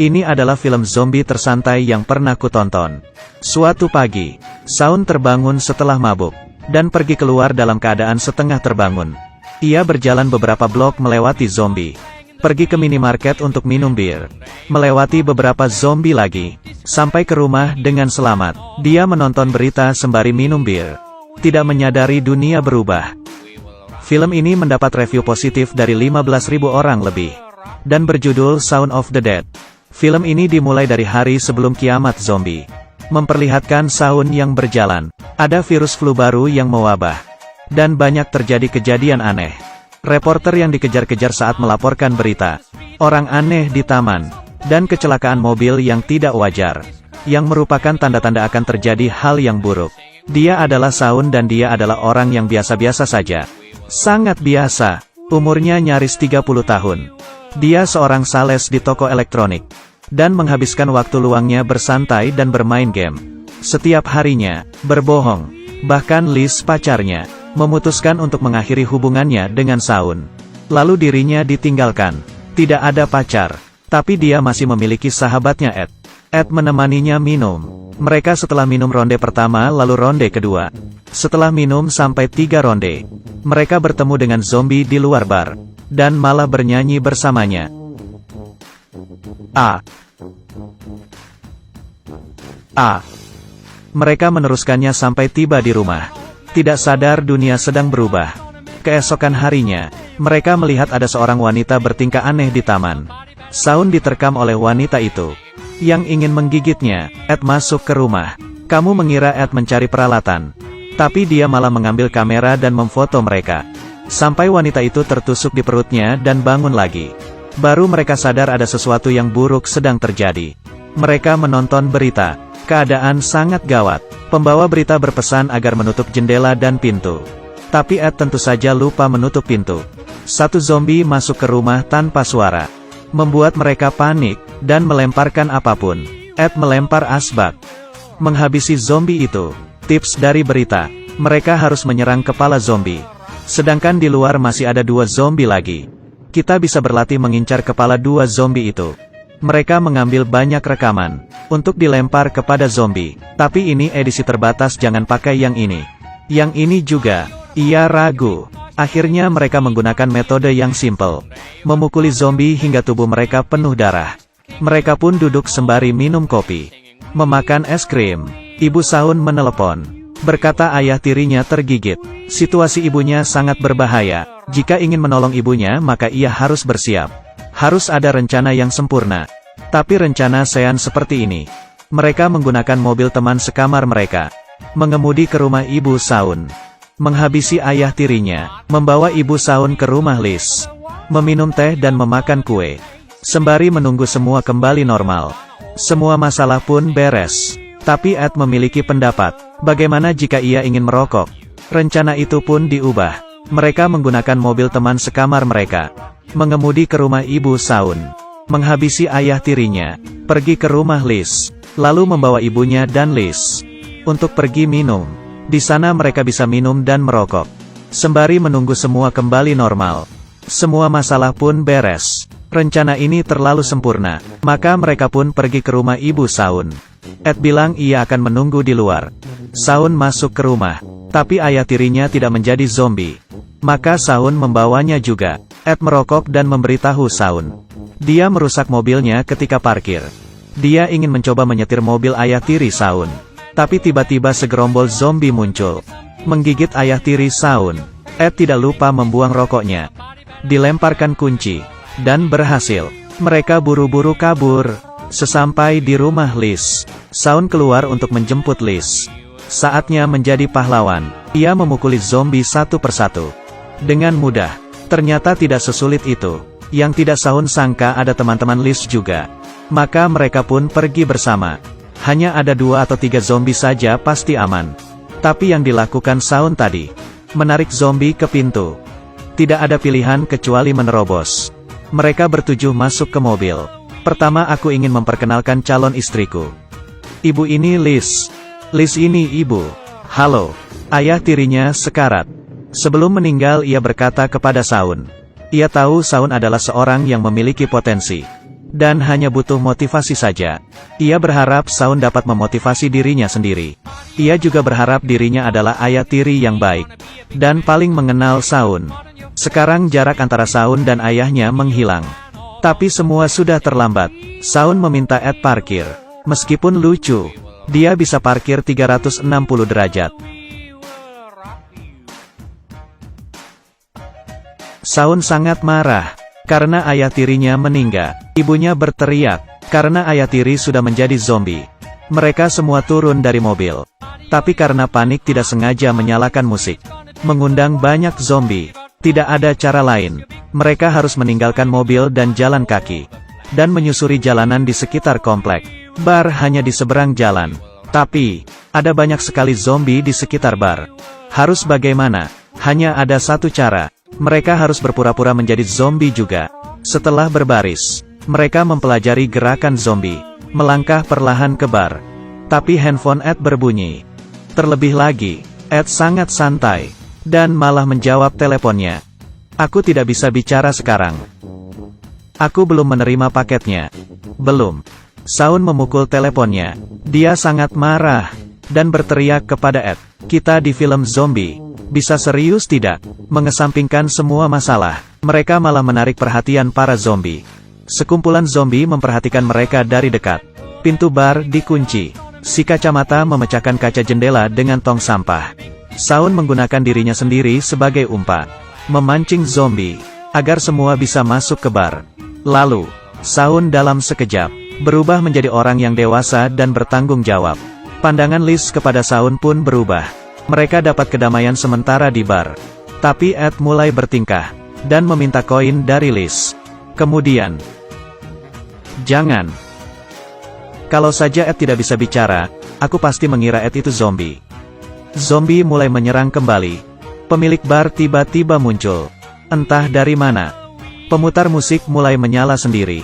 Ini adalah film zombie tersantai yang pernah kutonton. Suatu pagi, Shaun terbangun setelah mabuk, dan pergi keluar dalam keadaan setengah terbangun. Ia berjalan beberapa blok melewati zombie. Pergi ke minimarket untuk minum bir. Melewati beberapa zombie lagi. Sampai ke rumah dengan selamat. Dia menonton berita sembari minum bir. Tidak menyadari dunia berubah. Film ini mendapat review positif dari 15.000 orang lebih. Dan berjudul Shaun of the Dead. Film ini dimulai dari hari sebelum kiamat zombie. Memperlihatkan Shaun yang berjalan. Ada virus flu baru yang mewabah. Dan banyak terjadi kejadian aneh. Reporter yang dikejar-kejar saat melaporkan berita. Orang aneh di taman. Dan kecelakaan mobil yang tidak wajar. Yang merupakan tanda-tanda akan terjadi hal yang buruk. Dia adalah Shaun dan dia adalah orang yang biasa-biasa saja. Sangat biasa. Umurnya nyaris 30 tahun. Dia seorang sales di toko elektronik. Dan menghabiskan waktu luangnya bersantai dan bermain game. Setiap harinya, berbohong. Bahkan Liz pacarnya, memutuskan untuk mengakhiri hubungannya dengan Shaun. Lalu dirinya ditinggalkan. Tidak ada pacar. Tapi dia masih memiliki sahabatnya Ed. Ed menemaninya minum. Mereka setelah minum ronde pertama lalu ronde kedua. Setelah minum sampai 3 ronde. Mereka bertemu dengan zombie di luar bar. Dan malah bernyanyi bersamanya. Mereka meneruskannya sampai tiba di rumah. Tidak sadar dunia sedang berubah. Keesokan harinya, mereka melihat ada seorang wanita bertingkah aneh di taman. Shaun diterkam oleh wanita itu. Yang ingin menggigitnya, Ed masuk ke rumah. Kamu mengira Ed mencari peralatan. Tapi dia malah mengambil kamera dan memfoto mereka. Sampai wanita itu tertusuk di perutnya dan bangun lagi. Baru mereka sadar ada sesuatu yang buruk sedang terjadi. Mereka menonton berita. Keadaan sangat gawat. Pembawa berita berpesan agar menutup jendela dan pintu. Tapi Ed tentu saja lupa menutup pintu. Satu zombie masuk ke rumah tanpa suara. Membuat mereka panik, dan melemparkan apapun. Ed melempar asbak. Menghabisi zombie itu. Tips dari berita. Mereka harus menyerang kepala zombie. Sedangkan di luar masih ada 2 zombie lagi. Kita bisa berlatih mengincar kepala 2 zombie itu. Mereka mengambil banyak rekaman. Untuk dilempar kepada zombie. Tapi ini edisi terbatas, jangan pakai yang ini. Yang ini juga. Ia ragu. Akhirnya mereka menggunakan metode yang simple. Memukuli zombie hingga tubuh mereka penuh darah. Mereka pun duduk sembari minum kopi. Memakan es krim. Ibu Shaun menelepon. Berkata ayah tirinya tergigit. Situasi ibunya sangat berbahaya. Jika ingin menolong ibunya maka ia harus bersiap. Harus ada rencana yang sempurna. Tapi rencana Sean seperti ini. Mereka menggunakan mobil teman sekamar mereka. Mengemudi ke rumah ibu Shaun. Menghabisi ayah tirinya. Membawa ibu Shaun ke rumah Liz. Meminum teh dan memakan kue. Sembari menunggu semua kembali normal. Semua masalah pun beres. Tapi Ed memiliki pendapat. Bagaimana jika ia ingin merokok? Rencana itu pun diubah. Mereka menggunakan mobil teman sekamar mereka. Mengemudi ke rumah ibu Shaun. Menghabisi ayah tirinya. Pergi ke rumah Liz. Lalu membawa ibunya dan Liz. Untuk pergi minum. Di sana mereka bisa minum dan merokok. Sembari menunggu semua kembali normal. Semua masalah pun beres. Rencana ini terlalu sempurna. Maka mereka pun pergi ke rumah ibu Shaun. Ed bilang ia akan menunggu di luar. Shaun masuk ke rumah. Tapi ayah tirinya tidak menjadi zombie. Maka Shaun membawanya juga. Ed merokok dan memberitahu Shaun. Dia merusak mobilnya ketika parkir. Dia ingin mencoba menyetir mobil ayah tiri Shaun. Tapi tiba-tiba segerombol zombie muncul. Menggigit ayah tiri Shaun. Ed tidak lupa membuang rokoknya. Dilemparkan kunci. Dan berhasil. Mereka buru-buru kabur. Sesampai di rumah Liz, Shaun keluar untuk menjemput Liz. Saatnya menjadi pahlawan. Ia memukuli zombie satu persatu. Dengan mudah. Ternyata tidak sesulit itu. Yang tidak Shaun sangka ada teman-teman Liz juga. Maka mereka pun pergi bersama. Hanya ada 2 atau 3 zombie saja pasti aman. Tapi yang dilakukan Shaun tadi. Menarik zombie ke pintu. Tidak ada pilihan kecuali menerobos. Mereka bertujuh masuk ke mobil. Pertama aku ingin memperkenalkan calon istriku. Ibu ini Liz. Liz ini ibu. Halo. Ayah tirinya sekarat. Sebelum meninggal ia berkata kepada Shaun. Ia tahu Shaun adalah seorang yang memiliki potensi. dan hanya butuh motivasi saja. Ia berharap Saun dapat memotivasi dirinya sendiri. Ia juga berharap dirinya adalah ayah tiri yang baik, dan paling mengenal Saun. Sekarang jarak antara Saun dan ayahnya menghilang. Tapi semua sudah terlambat. Saun meminta Ed parkir. Meskipun lucu, dia bisa parkir 360 derajat. Saun sangat marah karena ayah tirinya meninggal. Ibunya berteriak karena ayah tiri sudah menjadi zombie. Mereka semua turun dari mobil. Tapi karena panik tidak sengaja menyalakan musik, mengundang banyak zombie. Tidak ada cara lain. Mereka harus meninggalkan mobil dan jalan kaki, dan menyusuri jalanan di sekitar komplek. Bar hanya di seberang jalan. Tapi, ada banyak sekali zombie di sekitar bar. Harus bagaimana? Hanya ada satu cara. Mereka harus berpura-pura menjadi zombie juga. Setelah berbaris, mereka mempelajari gerakan zombie, melangkah perlahan ke bar. Tapi handphone Ed berbunyi. Terlebih lagi, Ed sangat santai, dan malah menjawab teleponnya. Aku tidak bisa bicara sekarang. Aku belum menerima paketnya. Belum. Saun memukul teleponnya. Dia sangat marah, dan berteriak kepada Ed. Kita di film zombie. Bisa serius tidak? Mengesampingkan semua masalah, mereka malah menarik perhatian para zombie. Sekumpulan zombie memperhatikan mereka dari dekat. Pintu bar dikunci. Si kacamata memecahkan kaca jendela dengan tong sampah. Saun menggunakan dirinya sendiri sebagai umpan, memancing zombie, agar semua bisa masuk ke bar. Lalu, Saun dalam sekejap, berubah menjadi orang yang dewasa dan bertanggung jawab. Pandangan Liz kepada Saun pun berubah. Mereka dapat kedamaian sementara di bar. Tapi Ed mulai bertingkah, dan meminta koin dari Liz. Kemudian, jangan. Kalau saja Ed tidak bisa bicara, aku pasti mengira Ed itu zombie. Zombie mulai menyerang kembali. Pemilik bar tiba-tiba muncul. Entah dari mana. Pemutar musik mulai menyala sendiri.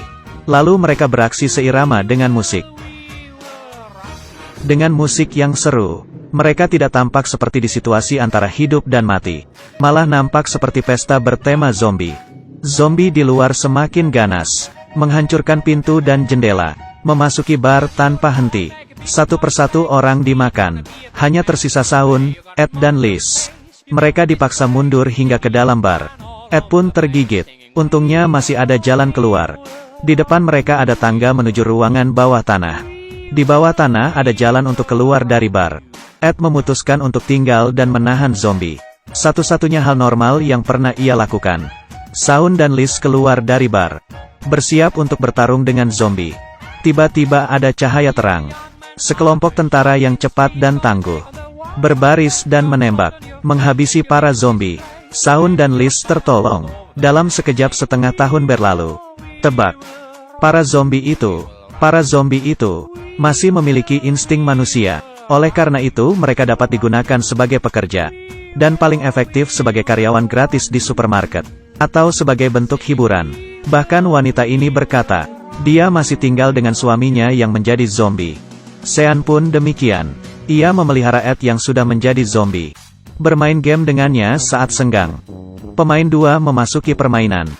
Lalu mereka beraksi seirama dengan musik. Dengan musik yang seru, mereka tidak tampak seperti di situasi antara hidup dan mati. Malah nampak seperti pesta bertema zombie. Zombie di luar semakin ganas, menghancurkan pintu dan jendela, memasuki bar tanpa henti. Satu persatu orang dimakan. Hanya tersisa Saun, Ed dan Liz. Mereka dipaksa mundur hingga ke dalam bar. Ed pun tergigit. Untungnya masih ada jalan keluar. Di depan mereka ada tangga menuju ruangan bawah tanah. Di bawah tanah ada jalan untuk keluar dari bar. Ed memutuskan untuk tinggal dan menahan zombie. Satu-satunya hal normal yang pernah ia lakukan. Saun dan Liz keluar dari bar, bersiap untuk bertarung dengan zombie. Tiba-tiba ada cahaya terang. Sekelompok tentara yang cepat dan tangguh, berbaris dan menembak, menghabisi para zombie. Saun dan Liz tertolong. Dalam sekejap setengah tahun berlalu. Tebak. Para zombie itu masih memiliki insting manusia. Oleh karena itu mereka dapat digunakan sebagai pekerja, dan paling efektif sebagai karyawan gratis di supermarket, atau sebagai bentuk hiburan. Bahkan wanita ini berkata, dia masih tinggal dengan suaminya yang menjadi zombie. Sean pun demikian. Ia memelihara Ed yang sudah menjadi zombie. Bermain game dengannya saat senggang. Pemain 2 memasuki permainan.